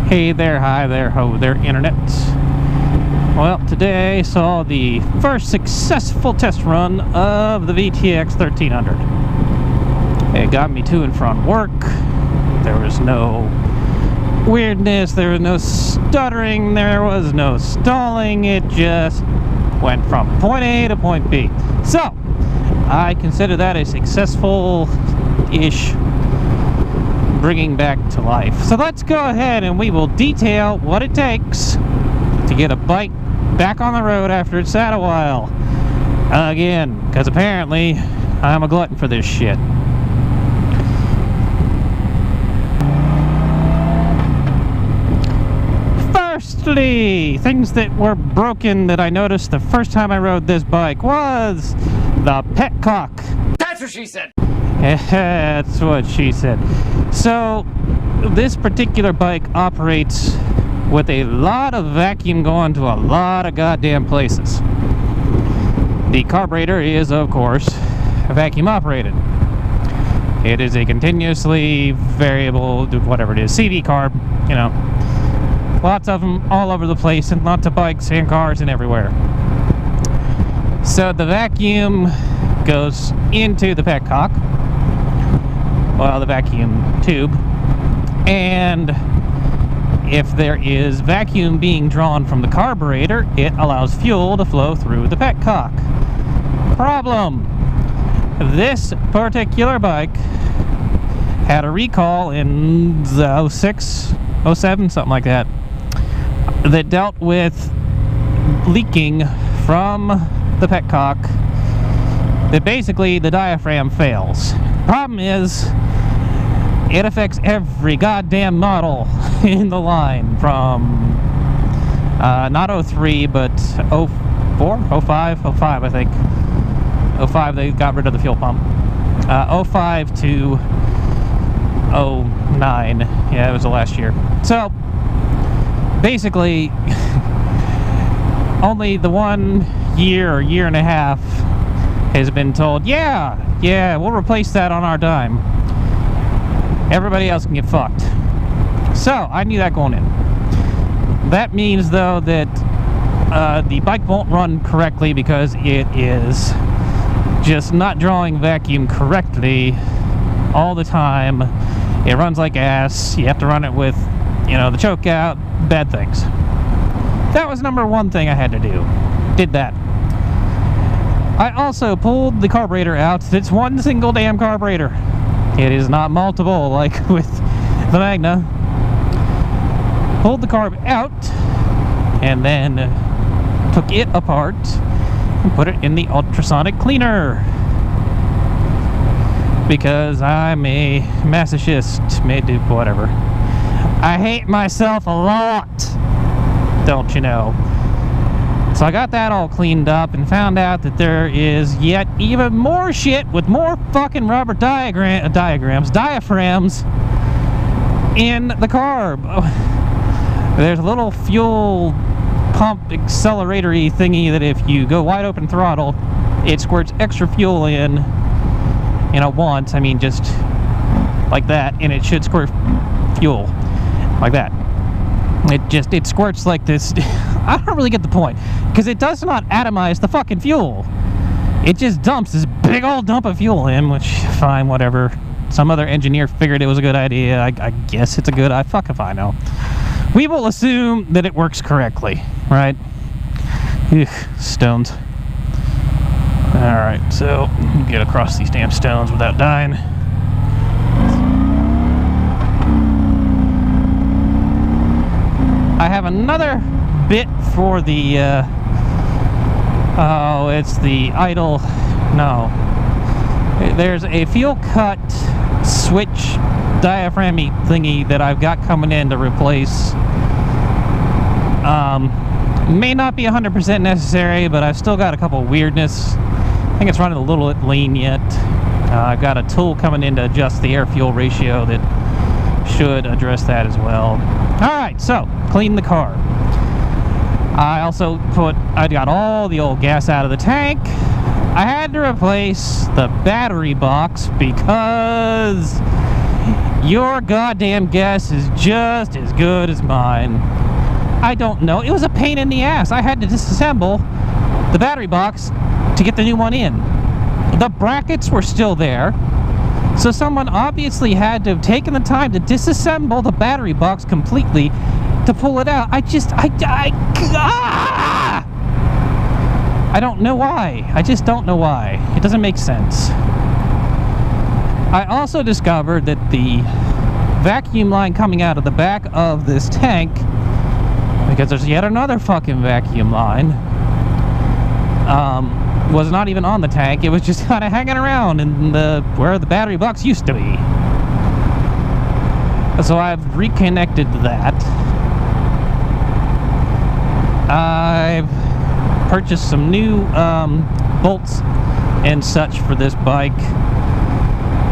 Hey there, hi there, ho there, internet. Well, today saw the first successful test run of the VTX 1300. It got me to and from work. There was no weirdness, there was no stuttering, there was no stalling. It just went from point A to point B. So, I consider that a successful-ish bringing back to life. So let's go ahead and we will detail what it takes to get a bike back on the road after it's sat a while. Again, because apparently I'm a glutton for this shit. Firstly, things that were broken that I noticed the first time I rode this bike was the petcock. That's what she said! That's what she said. So, this particular bike operates with a lot of vacuum going to a lot of goddamn places. The carburetor is, of course, vacuum operated. It is a continuously variable, whatever it is, CV carb, you know. Lots of them all over the place, and lots of bikes and cars and everywhere. So the vacuum goes into the petcock, well, the vacuum tube, and if there is vacuum being drawn from the carburetor, it allows fuel to flow through the petcock. Problem: this particular bike had a recall in the 06, 07, something like that, that dealt with leaking from the petcock, that basically the diaphragm fails. Problem is, it affects every goddamn model in the line from not 03 but 04, 05, I think. 05 they got rid of the fuel pump. 05 to 09, yeah, it was the last year. So basically only the 1 year or year and a half has been told, yeah, we'll replace that on our dime. Everybody else can get fucked. So, I knew that going in. That means, though, that the bike won't run correctly because it is just not drawing vacuum correctly all the time. It runs like ass. You have to run it with, you know, the choke out, bad things. That was number one thing I had to do. Did that. I also pulled the carburetor out. It's one single damn carburetor. It is not multiple like with the Magna. Pulled the carb out and then took it apart and put it in the ultrasonic cleaner. Because I'm a masochist, may do whatever. I hate myself a lot, don't you know? So I got that all cleaned up and found out that there is yet even more shit with more fucking rubber diaphragms in the carb. There's a little fuel pump accelerator-y thingy that if you go wide open throttle, it squirts extra fuel in, you know, once. I mean, just like that, and it should squirt fuel like that. It squirts like this. I don't really get the point, because it does not atomize the fucking fuel. It just dumps this big old dump of fuel in, which, fine, whatever. Some other engineer figured it was a good idea. I guess it's a good idea. Fuck if I know. We will assume that it works correctly, right? Ugh, stones. Alright, so get across these damn stones without dying. I have another bit for the oh, it's the idle, no, there's a fuel cut switch diaphragm thingy that I've got coming in to replace. May not be 100% necessary, but I've still got a couple weirdness. I think it's running a little lean yet. I've got a tool coming in to adjust the air-fuel ratio that should address that as well. Alright, so, clean the car. I got all the old gas out of the tank. I had to replace the battery box because Your goddamn guess is just as good as mine. I don't know. It was a pain in the ass. I had to disassemble the battery box to get the new one in. The brackets were still there, so someone obviously had to have taken the time to disassemble the battery box completely to pull it out. I don't know why. I just don't know why. It doesn't make sense. I also discovered that the vacuum line coming out of the back of this tank, because there's yet another fucking vacuum line, was not even on the tank. It was just kind of hanging around in where the battery box used to be. So I've reconnected that. I've purchased some new bolts and such for this bike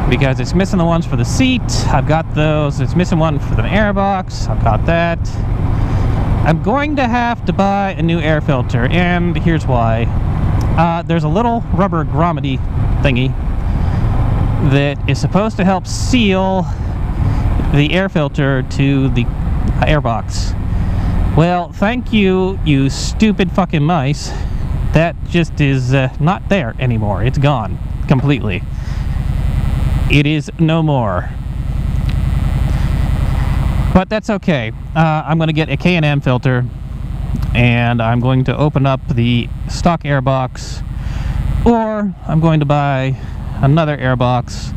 because it's missing the ones for the seat. I've got those. It's missing one for the air box. I've got that. I'm going to have to buy a new air filter, and here's why. There's a little rubber grommet thingy that is supposed to help seal the air filter to the air box. Well, thank you, you stupid fucking mice. That just is not there anymore. It's gone completely. It is no more. But that's okay. I'm going to get a K&M filter, and I'm going to open up the stock air box, or I'm going to buy another air box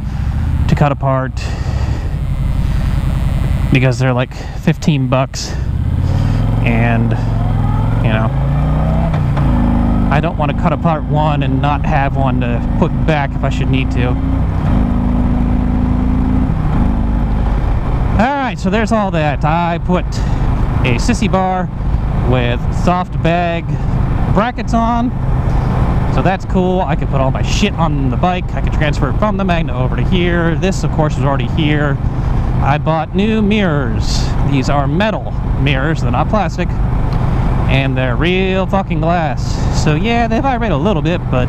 to cut apart because they're like 15 bucks, and you know, I don't want to cut apart one and not have one to put back if I should need to. Alright, so there's all that. I put a sissy bar with soft bag brackets on, so that's cool. I could put all my shit on the bike. I could transfer it from the Magna over to here. This, of course, is already here. I bought new mirrors. These are metal mirrors. They're not plastic, and they're real fucking glass. So yeah, they vibrate a little bit, but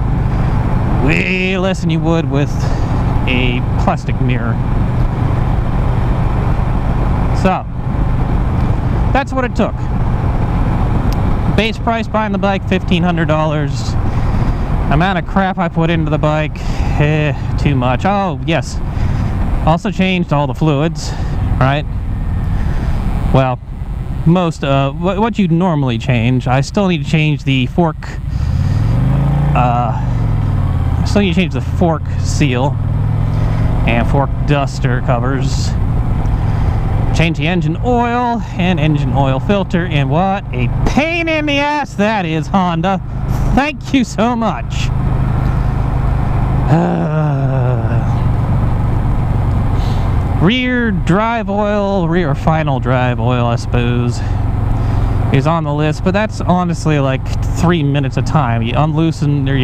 way less than you would with a plastic mirror. So that's what it took. Base price buying the bike, $1,500. Amount of crap I put into the bike, too much. Oh yes, also changed all the fluids, right? Well, most what you'd normally change. I still need to change the fork. I still need to change the fork seal and fork duster covers. Change the engine oil and engine oil filter, and what a pain in the ass that is, Honda. Thank you so much. Rear drive oil, rear final drive oil, I suppose, is on the list, but that's honestly like 3 minutes of time. You unloosen, or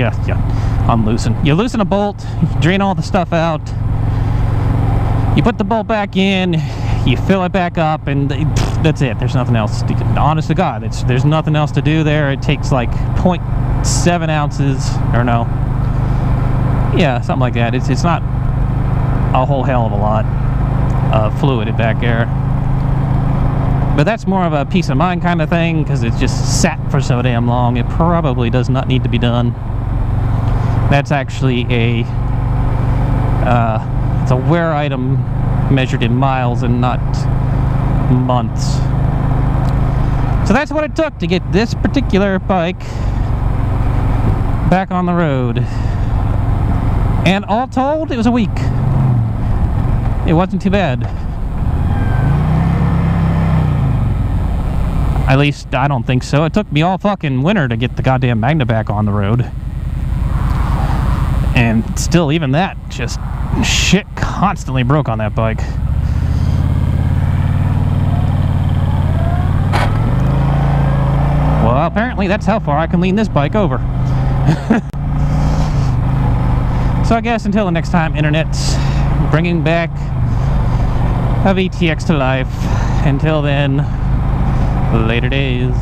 unloosen. You loosen a bolt, you drain all the stuff out, you put the bolt back in, you fill it back up, and that's it. There's nothing else. Honest to God, there's nothing else to do there. It takes like 0.7 ounces, or no, yeah, something like that. It's not a whole hell of a lot of fluid back there, but that's more of a peace of mind kind of thing because it's just sat for so damn long. It probably does not need to be done. That's actually it's a wear item measured in miles and not months. So that's what it took to get this particular bike back on the road. And all told, it was a week. It wasn't too bad. At least, I don't think so. It took me all fucking winter to get the goddamn Magna back on the road. And still, even that, just shit constantly broke on that bike. Well, apparently that's how far I can lean this bike over. So I guess until the next time, Internet, bringing back a VTX to life. Until then, later days.